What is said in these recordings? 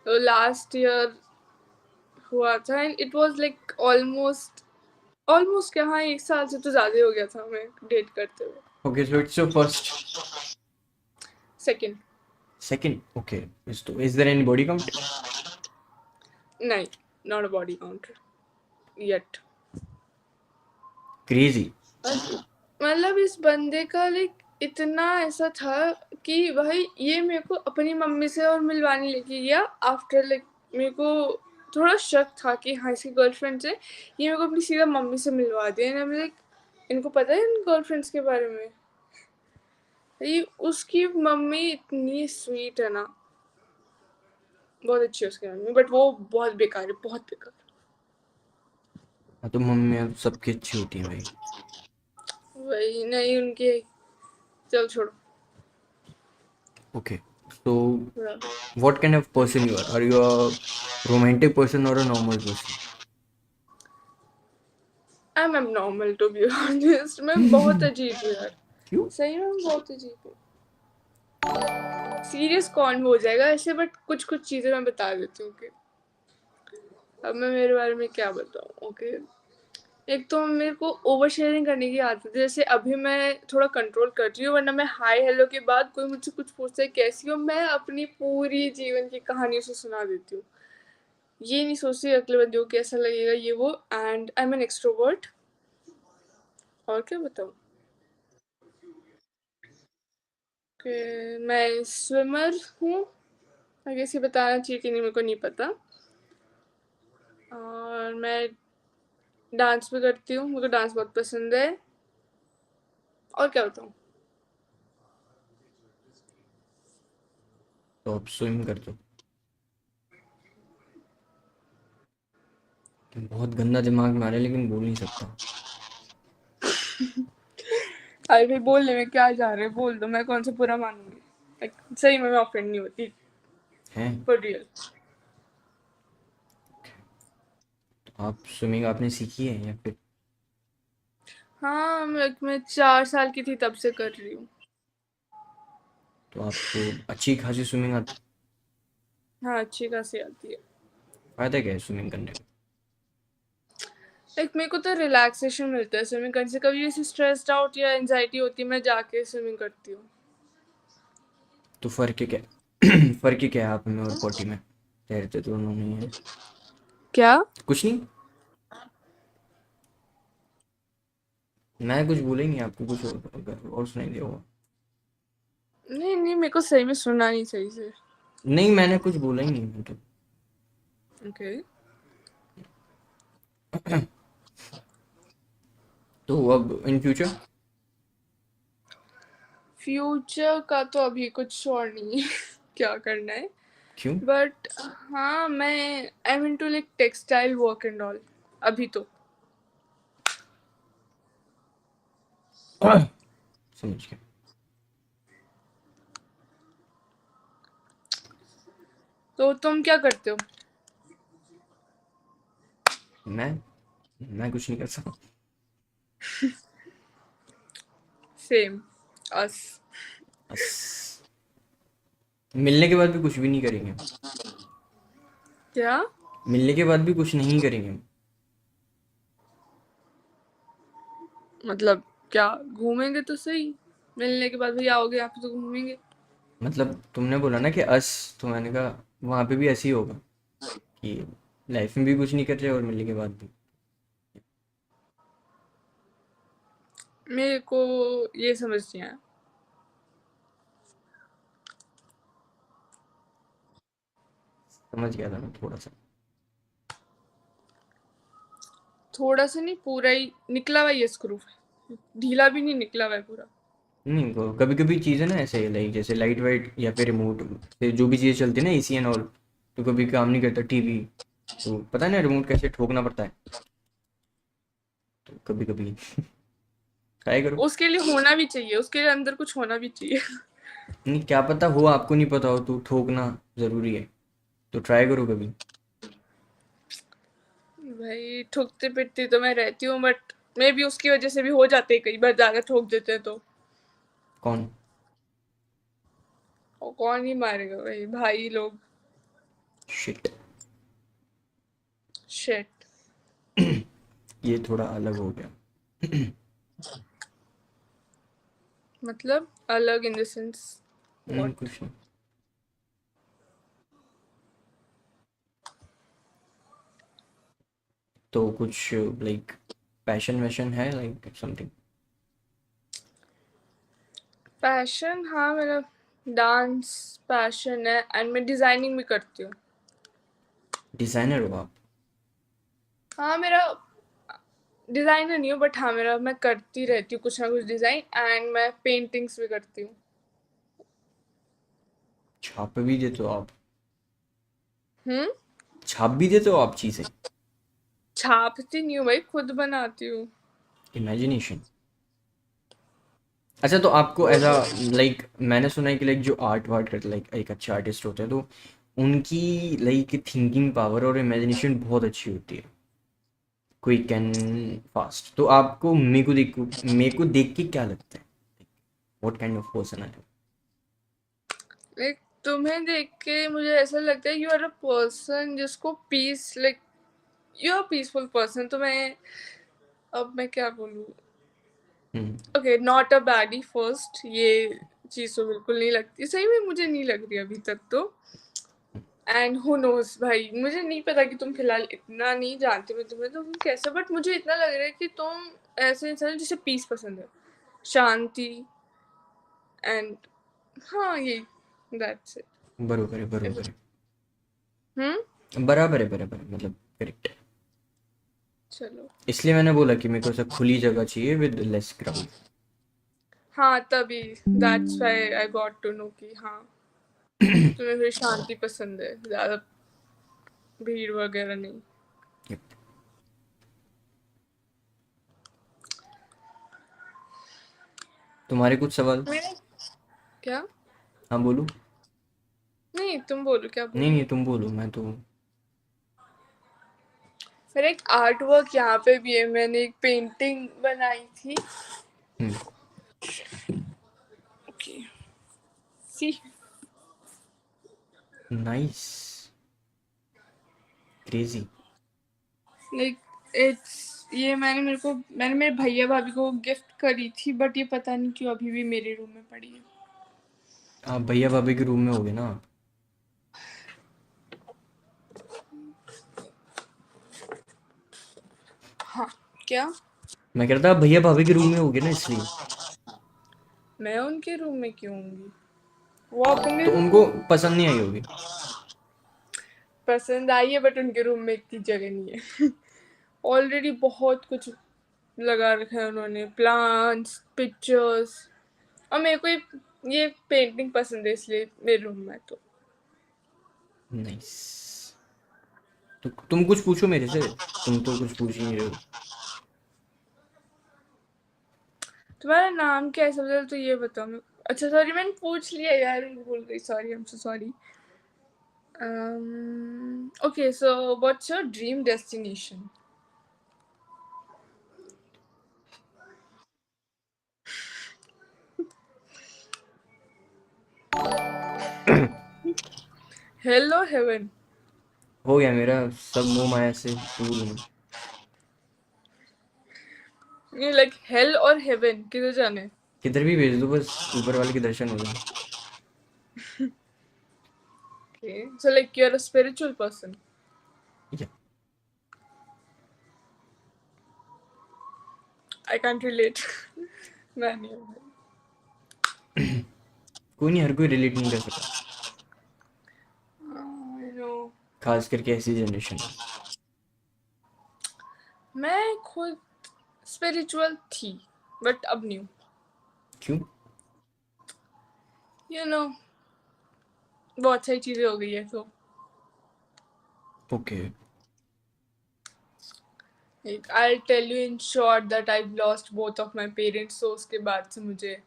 तो last year हुआ था and it was like almost क्या, हाँ 1 साल से तो ज़्यादा ही हो गया था हमें डेट करते हुए. Okay, so it's your first, second. second. Okay. Is there any body count? नहीं, not a body counter yet. Crazy. मतलब इस बंदे का लाइक इतना ऐसा था कि भाई ये मेरे को अपनी मम्मी से और मिलवाने लेके गया आफ्टर लाइक. मेरे को थोड़ा शक था कि हाँ इसकी गर्लफ्रेंड से, ये मेरे को अपनी सीधा मम्मी से मिलवा दिया एंड लाइक इनको पता है इन गर्लफ्रेंड्स के बारे में. ये उसकी मम्मी इतनी स्वीट है ना, बहुत अच्छी है उसकी मम्मी, बट वो बहुत बेकार है, बहुत बेकार. हाँ तो मम्मी सबकी अच्छी होती है भाई. वही नहीं उनके. चल छोड़ो. Okay. So what kind of person you are? Are you a romantic person or a normal person? I am normal to be honest. मैं बहुत अजीब हूँ यार. क्यों? सही में मैं बहुत अजीब हूँ. सीरियस कौन हो जाएगा ऐसे, बट कुछ कुछ चीज़ें मैं बता देती हूँ कि अब मैं मेरे बारे में क्या बताऊँ. ओके. एक तो मेरे को ओवर शेयरिंग करने की आदत है. जैसे अभी मैं थोड़ा कंट्रोल कर रही हूँ, वरना मैं हाय हेलो के बाद कोई मुझसे कुछ पूछता है कैसी हो, मैं अपनी पूरी जीवन की कहानी उसे सुना देती हूँ. ये नहीं सोचती अगले बंदे को कैसा लगेगा ये वो. And I am an extrovert. और क्या बताऊँ कि मैं स्विमर हूँ. आगे से बताना चाहिए कि नहीं मेरे को नहीं पता. और मैं डांस भी करती हूँ, मुझे डांस बहुत पसंद है. और क्या बताऊँ. तो आप स्विम करते हो. बहुत गंदा दिमाग में आ रहा है लेकिन बोल नहीं सकता. अरे भाई बोलने में क्या जा रहा है, बोल दो, मैं कौन सा बुरा मानूंगी. Like, सही में मैं ऑफेंड नहीं होती. हैं? For real. तो आप स्विमिंग आपने सीखी है या फिर? हाँ मैं 4 साल की थी तब से कर रही हूँ. तो आपको अच्छी खासी स्विमिंग आती? हाँ अच्छी खासी आती है. फायदा क्या है स्विमिंग करने का? लाइक मेरे को तो रिलैक्सेशन मिलता है स्विमिंग करने से. कभी ऐसे स्ट्रेस्ड आउट या एंजाइटी होती है, मैं जाके स्विमिंग करती हूँ. तो फर्क क्या फर्क क्या है आप में और पोटी में? तैरते तो दोनों नहीं है. क्या. कुछ नहीं. मैं कुछ बोला ही नहीं आपको, कुछ और सुनाई दिया होगा. नहीं नहीं मेरे को सही में सुना नहीं सही से. नहीं मैंने कुछ बोला ही नहीं मतलब. ओके. तो अब इन फ्यूचर? फ्यूचर का तो अभी कुछ और नहीं है क्या करना है. क्यों? बट हाँ मैं I am into like textile work and all अभी तो. समझ गया. तो तुम क्या करते हो. मैं कुछ नहीं कर सकता. सेम. अस. बस मिलने के बाद भी कुछ भी नहीं करेंगे. क्या. मिलने के बाद भी कुछ नहीं करेंगे. मतलब क्या, घूमेंगे तो सही. मिलने के बाद भी आओगे यहाँ पे तो घूमेंगे. मतलब तुमने बोला ना कि अस, तो मैंने कहा वहां पे भी ऐसे ही होगा कि लाइफ में भी कुछ नहीं कर रहे और मिलने के बाद भी. मेरे को ये समझ नहीं आया. समझ गया था मैं थोड़ा सा. थोड़ा सा नहीं, पूरा ही निकला हुआ ये स्क्रू. ढीला भी नहीं, निकला हुआ है पूरा. नहीं कभी कभी चीज़ें ना ऐसे लाइक जैसे लाइट वाइट या फिर रिमोट से जो भी चीज़ें चलती है ना, एसी एंड ऑल, तो कभी काम नहीं करता टीवी. तो पता है ना रिमोट कैसे ठोकना पड़ता है. तो कभी कभी ट्राई करो. उसके लिए होना भी चाहिए, उसके लिए अंदर कुछ होना भी चाहिए. नहीं क्या पता हो, आपको नहीं पता हो तो ठोकना ज़रूरी है. तो ट्राई करो कभी. भाई ठोकते पिटती तो मैं रहती हूँ, बट मे भी उसकी वजह से भी हो जाते हैं कई बार, ज्यादा ठोक देते हैं तो. कौन? और कौन ही मारेगा भाई, भाई लोग. शिट। शिट ये थोड़ा अलग हो गया। मतलब अलग इन द सेंस व्हाट? कुछ नहीं। तो कुछ लाइक पैशन वैशन है लाइक समथिंग? पैशन, हाँ मेरा डांस पैशन है एंड मैं डिजाइनिंग भी करती हूँ। डिजाइनर हो आप? हाँ मेरा डिजाइनर नहीं हूँ बट हाँ मेरा मैं करती रहती हूँ कुछ ना कुछ डिजाइन एंड मैं पेंटिंग्स भी करती हूँ। छाप भी देते हो आप? हम्म। छाप भी देते हो आप चीजें? छापती नहीं हूँ भाई, खुद बनाती हूँ। इमेजिनेशन। अच्छा, तो आपको वो ऐसा तो लाइक मैंने सुना है कि लाइक जो आर्ट वार्ट करते लाइक एक अच्छे आर्टिस्ट होते हैं तो उनकी लाइक थिंकिंग पावर और इमेजिनेशन बहुत अच्छी होती है, क्विक एंड फास्ट। तो आपको मेरे को देख के क्या लगता है, व्हाट काइंड ऑफ पर्सन है? लाइक तुम्हें देख के मुझे ऐसा लगता है यू आर अ पर्सन जिसको peace, like you are peaceful person. तो मैं, अब मैं क्या बोलूँ, hmm. Okay not a baddie first, ये चीज़ तो बिल्कुल नहीं लगती, सही में मुझे नहीं लग रही अभी तक तो। एंड हु नोस भाई, मुझे नहीं पता कि तुम फिलहाल, इतना नहीं जानती मैं तुम्हें तो तुम कैसे, बट मुझे इतना लग रहा है कि तुम ऐसे इंसान हो जिसे पीस पसंद है, शांति एंड, हाँ ये, दैट्स बरोबर है, इट। बरोबर है। हम्म। बराबर है, बराबर है, मतलब करेक्ट। चलो। इसलिए मैंने बोला कि मेरे को ऐसा खुली जगह चाहिए विद लेस क्राउड। हाँ तभी, that's why I got to know कि हाँ तुम्हें फिर शांति पसंद है, ज्यादा भीड़ वगैरह नहीं। तुम्हारे कुछ सवाल? मैं क्या, हाँ बोलो। नहीं तुम बोलो क्या नहीं बोलना नहीं, है। तुम बोलो, मैं तो। मेरा एक आर्ट वर्क यहाँ पे भी है, मैंने एक पेंटिंग बनाई थी। Hmm. Okay, see, nice. Crazy. Like it's, ये मैंने मेरे भैया भाभी को गिफ्ट करी थी बट ये पता नहीं क्यों अभी भी मेरे रूम में पड़ी है। आप भैया भाभी के रूम में होगे ना? हाँ क्या, मैं कह रहा था आप भैया भाभी के रूम में होगे ना, इसलिए। मैं उनके रूम में क्यों होंगी, वो अपने तो रूम उनको में। पसंद नहीं आई होगी। पसंद आई है बट उनके रूम में इतनी जगह नहीं है। ऑलरेडी बहुत कुछ लगा रखा है उन्होंने, प्लांट्स, पिक्चर्स, और मेरे को ये पेंटिंग पसंद है इसलिए मेरे रूम में है, तो नाइस। तो तुम कुछ पूछो मेरे से, तुम तो कुछ पूछ ही नहीं रहे हो। तुम्हारा नाम क्या है सबसे पहले तो ये बताओ मेरे को। अच्छा सॉरी मैंने पूछ लिया यार, मैं भूल गई, sorry, I am so sorry. Okay, so what's your dream destination? Hell or heaven? हो गया मेरा सब मोह माया से दूर हूँ। You like hell or heaven? किधर जाना है? किधर भी भेज दो, बस ऊपर वाले के दर्शन हो जाए। Okay, so like you're a spiritual person. या। I can't relate. मैं नहीं हूँ। कोई नहीं, हर कोई रिलेट नहीं कर सकता, I know. खास करके ऐसी जनरेशन में। मैं खुद स्पिरिचुअल थी बट अब नहीं हूँ। क्यों? You know, बहुत सारी चीजें हो गई है तो okay. like, I'll tell you in short that I've lost both of my parents, so उसके बाद से मुझे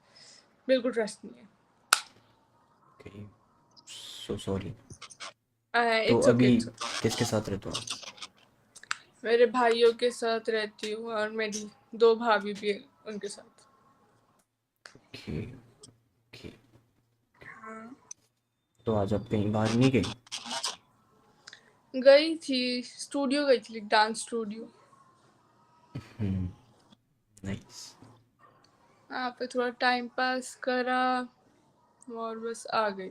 बिल्कुल ट्रस्ट नहीं ओके, सो सॉरी। है। तो इट्स ओके, अभी इट्स ओके। किसके साथ रहते हो आप? मेरे भाइयों के साथ रहती हूँ और मेरी दो भाभी भी हैं उनके साथ। Okay okay. हाँ। तो आज आप कहीं बाहर नहीं गई? गई थी, स्टूडियो गई थी, डांस स्टूडियो। नाइस। वहाँ पे थोड़ा टाइम पास करा और बस आ गई।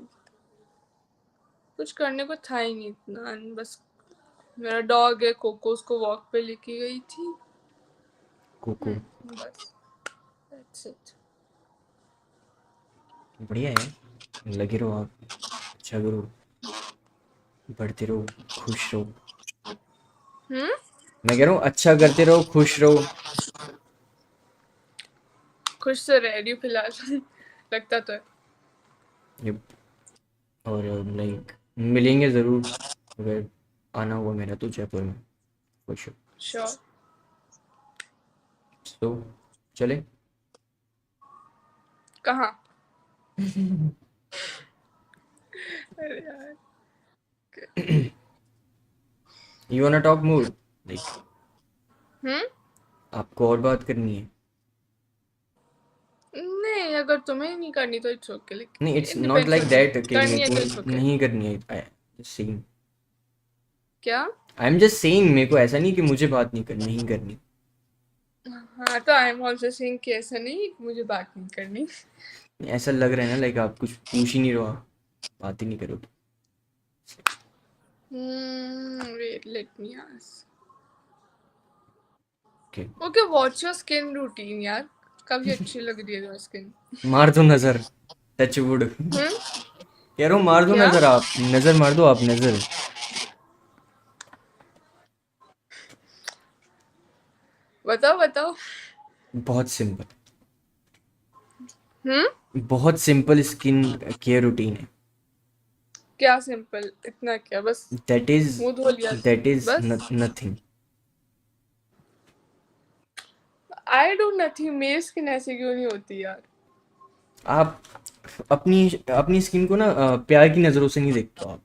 कुछ करने को था ही नहीं इतना, बस मेरा डॉग है कोको, उसको वॉक पे लेके गई थी। कोको बस दैट्स इट। बढ़िया है, लगे रहो आप, अच्छा करो, बढ़ते रहो, खुश रहो। हम्म। मैं कह रहा हूँ अच्छा करते रहो, खुश रहो। खुश तो रह रही हूँ फिलहाल। लगता तो है। ये और लाइक मिलेंगे ज़रूर, अगर आना हुआ मेरा तो जयपुर में, खुश। श्योर। तो चले। कहाँ? अरे यार। You wanna talk more, like hmm. आपको और बात करनी है? नहीं, अगर तुम्हें नहीं करनी तो इट्स ओके, नहीं, like it's it not depends like on you. That कि करनी मेरे है को तो इट्स ओके। नहीं करनी है। आई जस्ट सेइंग, क्या? आई एम जस्ट सेइंग, मेरे को ऐसा नहीं कि मुझे बात नहीं करनी। हाँ, तो आई एम ऑल्सो सेइंग कि ऐसा नहीं कि मुझे बात नहीं करनी। ऐसा लग रहा है ना, लाइक आप कुछ पूछ ही नहीं रहो, आप बात ही नहीं करोगे। Wait, let me ask. Okay, okay, what's your skin routine यार? काफी अच्छी लग रही है तुम्हारी स्किन। मार दो नजर, टच वुड। हम्म। कह रहा हूँ मार दो क्या? नजर, आप नजर मार दो, आप नजर। बताओ बताओ। बहुत सिंपल, हम्म। बहुत सिंपल स्किन केयर रूटीन है। क्या सिंपल? इतना क्या? बस दैट इज मुंह धो लिया? दैट इज बस नथिंग। I do nothing. मेरी स्किन ऐसी क्यों नहीं होती यार? आप अपनी अपनी स्किन को ना प्यार की नजरों से नहीं देखते हो आप।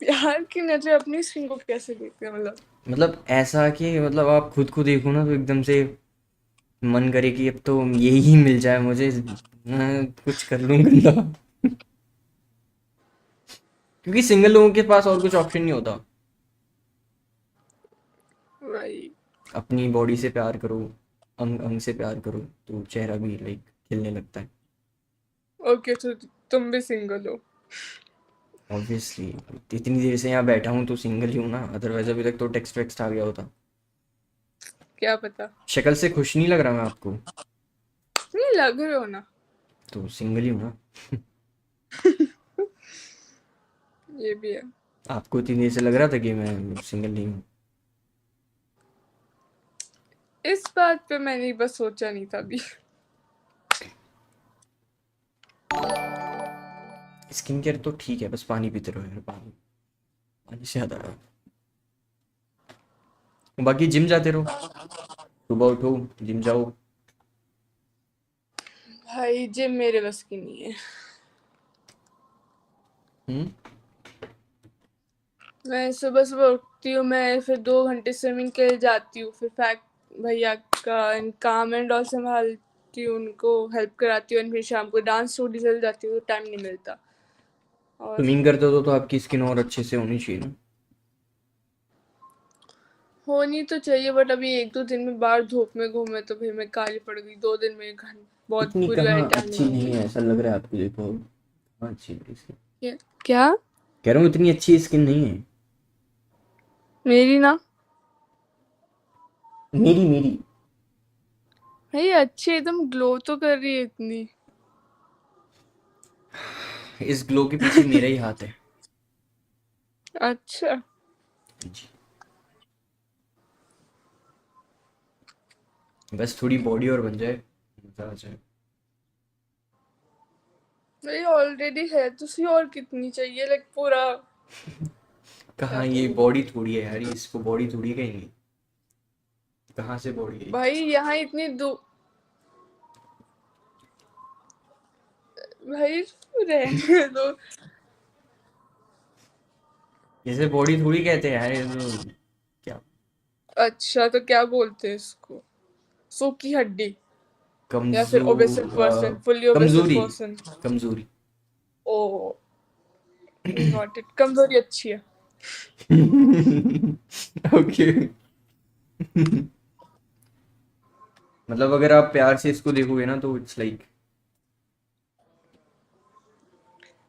प्यार की नजर अपनी स्किन को कैसे देखते हैं मतलब? मतलब ऐसा कि मतलब आप खुद को देखो ना तो एकदम से मन करे कि अब तो यही मिल जाए मुझे, मैं कुछ कर लूं गंदा। क्योंकि सिंगल लोगों के पास और कुछ ऑप्शन नहीं होता। भाई। अपनी बॉडी से प्यार करो, अंग अंग से प्यार करो, तो चेहरा भी लाइक खिलने लगता है। ओके, तो तुम भी सिंगल हो? ऑब्वियसली, इतनी देर से यहाँ बैठा हूँ तो सिंगल ही हूँ ना, अदरवाइज अभी तक तो टेक्स्ट वेक्स्ट आ गया होता। क्या पता। शक्ल से खुश नहीं लग रहा मैं आपको? नहीं लग रहे हो ना। तो सिंगल ही हूँ ना। ये भी है। आपको इतनी देर से लग रहा था कि मैं सिंगल नहीं हूँ? इस बात पे मैंने बस सोचा नहीं था अभी। स्किन केयर तो ठीक है, बस पानी पीते रहो यार, पानी, पानी से ज़्यादा है। बाकी जिम जाते रहो, सुबह उठो, जिम जाओ। भाई जिम मेरे बस की नहीं है। हम्म। मैं सुबह सुबह उठती हूँ, मैं फिर 2 घंटे स्विमिंग के लिए जाती हूँ, फिर भैया का काम एंड ऑल संभालती हूँ, उनको हेल्प कराती हूँ, फिर शाम को डांस स्टूडियो चल जाती हूँ, टाइम नहीं मिलता। और स्विमिंग करते हो तो आपकी स्किन और अच्छे से होनी चाहिए ना। होनी तो चाहिए, बट अभी 1-2 दिन में बाहर धूप में घूमे तो फिर मैं काली पड़ गई। 2 दिन में बहुत इतनी बुरी वाली कहाँ अच्छी टैनिंग हो नहीं गई। है, ऐसा लग रहा है आपको, देखो कहाँ अच्छी है स्किन। क्या? कह रहा हूँ इतनी अच्छी स्किन नहीं है। मेरी ना? मेरी मेरी भाई अच्छी, एकदम ग्लो तो कर रही है इतनी। इस ग्लो के पीछे मेरा ही हाथ है। अच्छा। जी, बस थोड़ी बॉडी और बन जाए, मजा आ जाए। भाई ऑलरेडी है तो सी, और कितनी चाहिए? लाइक पूरा। क्या कहाँ, ये बोलूं? बॉडी थोड़ी है यार, इसको बॉडी थोड़ी कहेंगे, कहाँ से बॉडी है? भाई यहाँ इतनी भाई रहने दो। जैसे बॉडी थोड़ी कहते हैं यार, ये तो क्या, अच्छा, तो क्या बोलते हैं इसको? सूखी हड्डी? या फिर ओबेसिव कमजोर पर्सन, फुल्ली ओबेसिव कमजोरी, पर्सन? कमजोरी। ओ। गॉट इट, कमजोरी अच्छी है। ओके। मतलब अगर आप प्यार से इसको देखोगे ना तो इट्स लाइक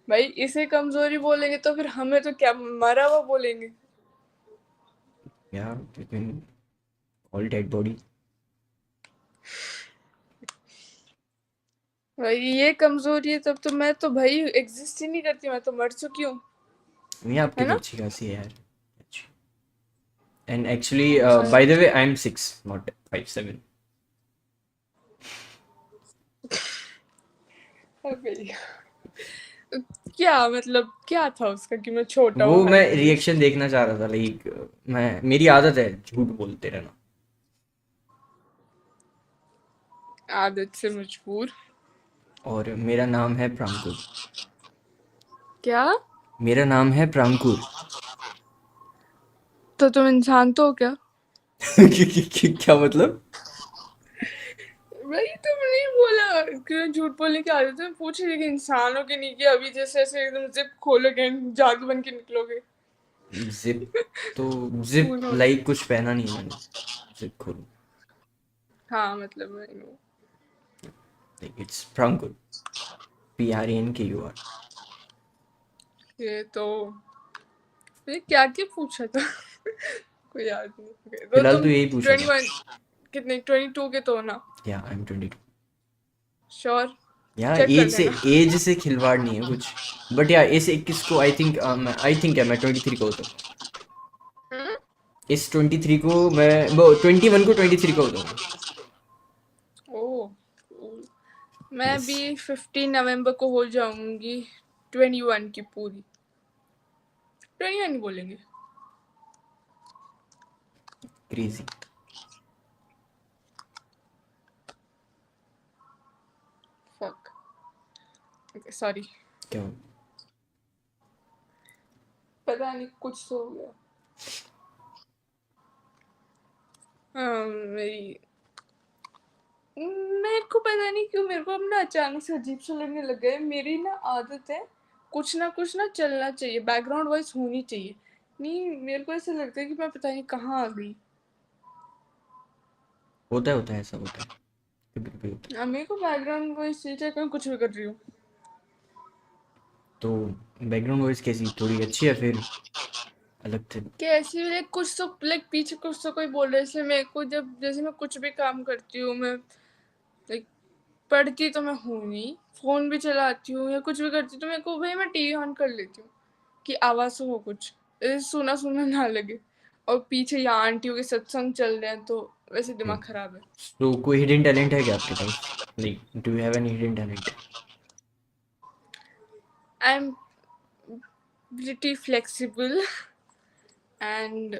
भाई इसे कमजोरी बोलेंगे तो फिर हमें तो क्या मरा हुआ बोलेंगे। यार ऑल डेड बॉडी। भाई ये कमजोरी है तब तो मैं तो भाई एग्जिस्ट ही नहीं करती, मैं तो मर चुकी हूँ। नहीं आपकी है तो ना। अच्छी खासी है यार। एंड एक्चुअली भाई by the way I am 6 not 5'7". भाई, क्या मतलब क्या था उसका कि मैं छोटा वो हूँ मैं हाइट में। रिएक्शन देखना चाह रहा था लाइक मैं मेरी आदत है झूठ बोलते रहना। आदत से मजबूर। और मेरा नाम है प्रांकुर। क्या। मेरा नाम है प्रांकुर। तो तुम इंसान तो हो क्या। क्या मतलब? भाई तुम नहीं बोला कि झूठ बोलने की आदत है, पूछ रही थी कि इंसान हो कि नहीं, कि अभी जैसे ऐसे एकदम जिप खोलोगे जादू बन के निकलोगे। जिप तो जिप Who knows? लाइक कुछ पहना नहीं है मैंने। जिप खोलूं हाँ मतलब मैं know। Like it's Prankur. PRANKUR। ये तो ये क्या क्या पूछा था। कोई याद नहीं। Okay, तो फिलहाल तो तुम यही पूछा था। 21, कितने 22 के तो हो ना। या आई एम 22। श्योर। या चेक कर लेना। एज से खिलवाड़ नहीं है कुछ। बट या इस 21 को आई थिंक है मैं 23 को होता हूँ। हम्म? इस 23 को मैं वो 21 को 23 का होता हूँ। ओह cool। मैं यस। भी 15 नवंबर को हो जाऊंगी 21 की पूरी। 21 नहीं बोलेंगे। क्रेजी। फक। सॉरी। क्या? पता नहीं कुछ तो हो गया। हाँ, मेरी मेरे को पता नहीं क्यों मेरे को अब ना अचानक से अजीब सा लगने लग गया है। मेरी ना आदत है कुछ ना चलना चाहिए, बैकग्राउंड वॉइस होनी चाहिए। नहीं मेरे को ऐसा लगता है कि मैं पता नहीं कहाँ आ गई। होता है ऐसा होता है। कभी कभी होता है। मेरे को बैकग्राउंड वॉइस चाहिए चाहे मैं कुछ भी कर रही हूँ। तो बैकग्राउंड वॉइस कैसी थोड़ी अच्छी है फिर अलग थे? कैसी लाइक कुछ तो लाइक पीछे कुछ तो कोई बोल रहा है, इसलिए मेरे को जब जैसे मैं कुछ भी काम करती हूँ, मैं लाइक पढ़ती तो मैं हूँ नहीं, फोन भी चलाती हूँ या कुछ भी करती हूँ तो मेरे को भाई मैं टीवी ऑन कर लेती हूँ कि आवाज हो कुछ, सुना सुना ना लगे। और पीछे या आंटियों के सत्संग चल रहे हैं तो वैसे दिमाग खराब है। तो कोई हिडन टैलेंट है क्या आपके पास? Like do you have any hidden talent? I am pretty flexible and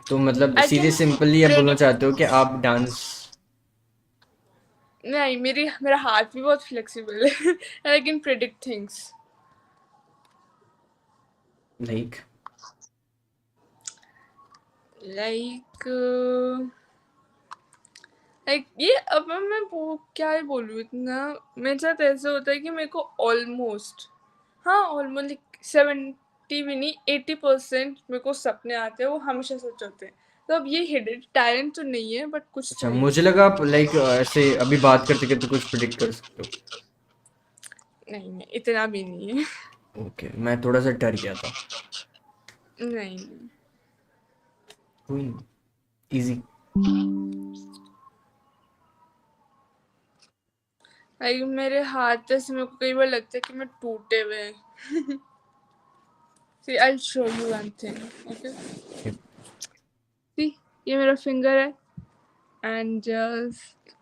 तो मतलब आई सीधे कैन सिंपली आप बोलना प्रेडिक्ट। चाहते हो कि आप डांस नहीं मेरा हाथ भी बहुत फ्लेक्सिबल है। I can predict things. Like like like ये अब मैं वो क्या ही बोलूँ इतना। मेरे साथ ऐसा होता है कि मेरे को ऑलमोस्ट, हाँ ऑलमोस्ट लाइक 70 भी नहीं 80% मेरे को सपने आते हैं, वो हमेशा सच होते हैं। तो अब ये हिडन टैलेंट तो नहीं है बट कुछ तो अच्छा है। मुझे लगा आप लाइक ऐसे अभी बात करते करते कुछ प्रिडिक्ट कर सकते हो। नहीं नहीं इतना भी नहीं है। ओके मैं थोड़ा सा डर गया था। नहीं। कोई नहीं। इजी। लाइक मेरे हाथ से मेरे को कई बार लगता है कि मैं टूटे हुए हैं। See, I'll show you one thing. Okay. See, ये मेरा फिंगर है एंड जस्ट।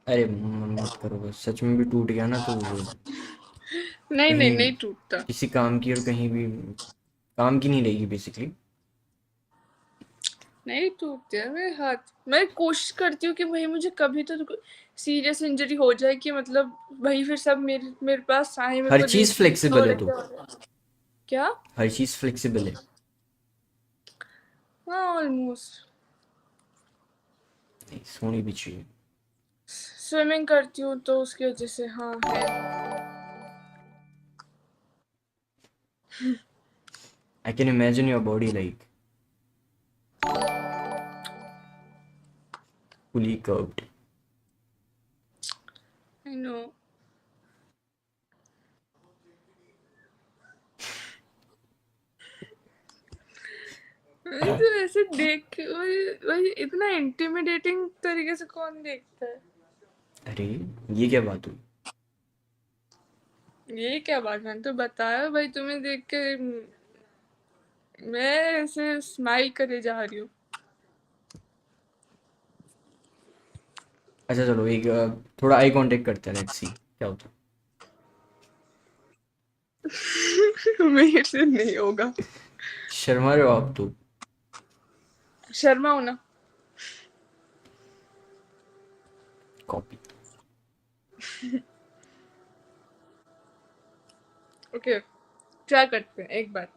अरे मत करो बस सच में भी टूट गया ना तो वो नहीं नहीं कहीं नहीं टूटता। किसी काम की और कहीं भी काम की नहीं रहेगी बेसिकली। नहीं टूटते हैं मेरे हाथ। मैं कोशिश करती हूँ कि भाई मुझे कभी तो सीरियस इंजरी हो जाए कि मतलब भाई फिर सब मेरे मेरे पास आए मेरे हर को चीज देखे कि हो फ्लेक्सिबल है रहा तो क्या हो रहा है। क्या। हर चीज फ्लेक्सिबल है। हाँ ऑलमोस्ट। नहीं, सोनी भी चाहिए। स्विमिंग करती हूँ तो उसकी वजह से हाँ है। I can imagine your body like fully curved. I know. वही तो ऐसे देख के वही वही इतना इंटिमिडेटिंग तरीके से कौन देखता है? अरे ये क्या बात हुई? ये क्या बात, मैंने तो बताया भाई तुम्हें देख के मैं ऐसे स्माइल करे जा रही हूँ। अच्छा चलो एक थोड़ा आई कांटेक्ट करते हैं, लेट्स सी क्या होता मेरे से नहीं होगा। है। शर्मा रहे हो आप तो। शर्मा हो ना। कॉपी। ओके, ट्राई करते हैं एक बार।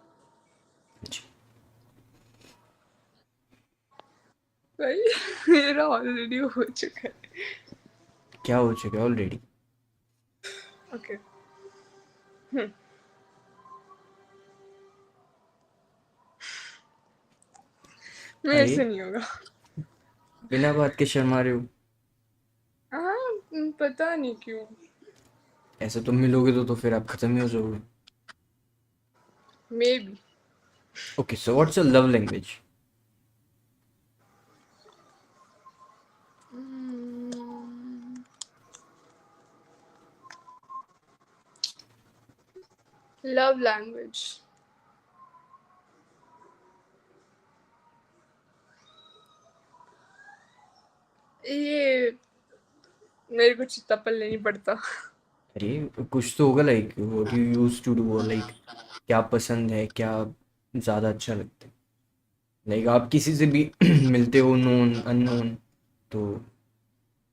जी। भाई मेरा ऑलरेडी हो चुका है। क्या हो चुका है ऑलरेडी? ओके। मेरे अरे से नहीं होगा। बिना बात के शर्मा रहे हो। हाँ, पता नहीं क्यों। ऐसे तुम मिलोगे तो फिर आप खत्म ही हो जाओगे। May be. Okay so what's your love language? Love language, ये मेरे को चित्ता पल्ले नहीं पड़ता। अरे कुछ तो होगा like what you use to do, like क्या पसंद है, क्या ज़्यादा अच्छा लगता है। लाइक आप किसी से भी मिलते हो, नोन अननोन, तो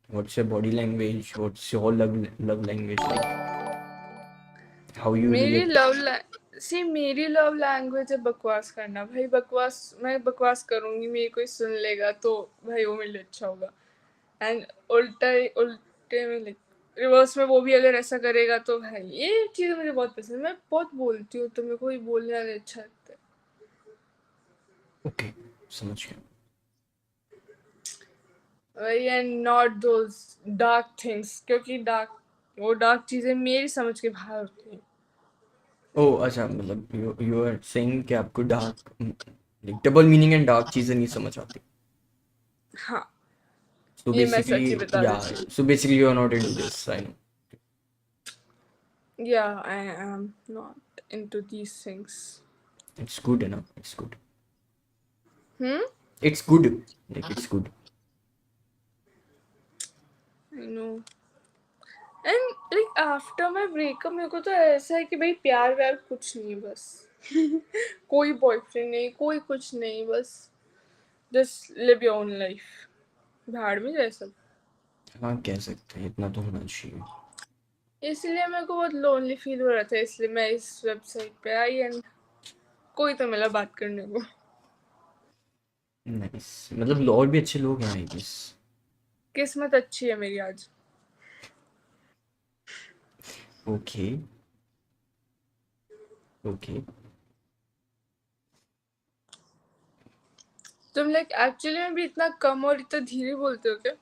what's your body language, what's your love language, like how you मेरी रिएक्ट? मेरी लव लैंग्वेज है बकवास करना भाई। बकवास मैं बकवास करूंगी, मेरी कोई सुन लेगा तो भाई वो मेरे लिए अच्छा होगा। एंड उल्टे में लाइक रिवर्स में वो भी अगर ऐसा करेगा तो भाई ये चीज़ मुझे बहुत पसंद है। मैं बहुत बोलती हूँ तो मेरे को भी बोलने वाले अच्छा लगता है। ओके समझ गया। वही, and not those dark things, क्योंकि डार्क चीज़ें मेरी समझ के बाहर होती हैं। ओह अच्छा, मतलब यू आर सेइंग कि आपको dark, like double meaning and dark चीज़ें नहीं समझ आती। हाँ, सो ये मैं बेसिकली, सच ही बता या देती हूँ। So basically you are not into this, I know. Yeah, I am not into these things. It's good है ना, it's good, Hmm? It's good, like it's good. I know. And like after my breakup मेरे को तो ऐसा है कि भाई प्यार व्यार कुछ नहीं, बस कोई बॉयफ्रेंड नहीं, कोई कुछ नहीं, बस just live your own life. भाड़ में जाए सब। हाँ कह सकते हैं, इतना तो होना चाहिए। इसलिए मेरे को बहुत लोनली फील हो रहा था, इसलिए मैं इस वेबसाइट पे आई एंड कोई तो मिला बात करने को। नाइस, मतलब और भी अच्छे लोग हैं आई गेस। किस्मत अच्छी है मेरी आज। Okay okay. तुम लाइक एक्चुअली में भी इतना कम और इतना धीरे बोलते हो क्या?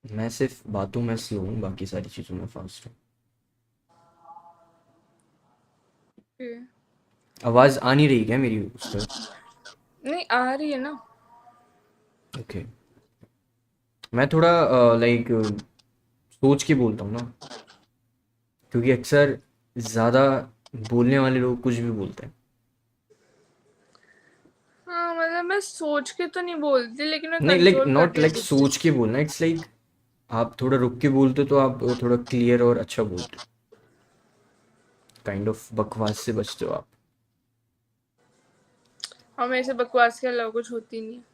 मैं सिर्फ बातों में स्लो हूँ, बाकी सारी चीज़ों में फास्ट हूँ। Okay. आवाज़ आ नहीं रही क्या मेरी उस पर? नहीं आ रही है ना। ओके। मैं थोड़ा लाइक सोच के बोलता हूँ ना, क्योंकि अक्सर ज़्यादा बोलने वाले लोग कुछ भी बोलते हैं। हाँ मतलब मैं सोच के तो नहीं बोलती, लेकिन मैं नहीं लाइक कंट्रोल नॉट करती हूँ लाइक खुद से। सोच के बोलना, इट्स लाइक आप थोड़ा रुक के बोलते हो तो आप थोड़ा क्लियर और अच्छा बोलते हो, काइंड ऑफ बकवास से बचते हो आप। और मेरे से बकवास के अलावा कुछ होती नहीं है।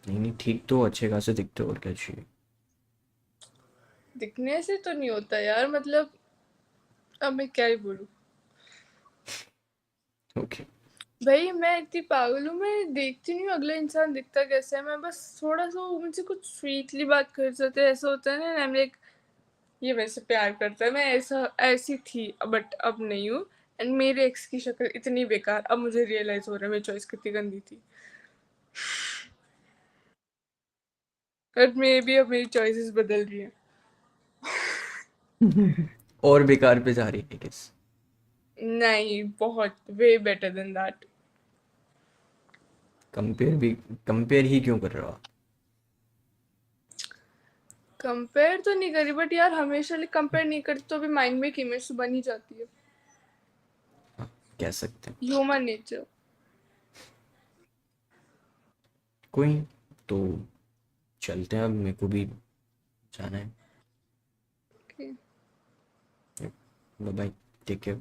नहीं नहीं ठीक, तो अच्छे खासे दिखते हो, और क्या चाहिए। दिखने से तो नहीं होता यार, मतलब अब मैं क्या ही बोलूँ। ओके। भाई मैं इतनी पागल हूँ, मैं देखती नहीं हूँ अगला इंसान दिखता कैसा है। मैं बस थोड़ा सा वो मुझसे कुछ स्वीटली बात कर सकते हैं, ऐसा होता है ना, आई एम लाइक ये मेरे से प्यार करता है। मैं ऐसी थी बट अब नहीं हूँ। एंड मेरे एक्स की शक्ल इतनी बेकार, अब मुझे रियलाइज हो रहा है मेरी चॉइस कितनी गंदी थी। बट मे बी अब मेरी चॉइसेस बदल रही है। और बेकार पे जा रही है किस। नहीं, बहुत way better than that. Compare ही क्यों कर रहे हो आप? कंपेयर तो नहीं करी, बट यार हमेशा कंपेयर नहीं करती तो भी माइंड में एक इमेज तो बन ही जाती है। हाँ, कह सकते हैं। Human nature. कोई नहीं, तो चलते हैं, अब मेरे को भी जाना है। Bye bye, take care.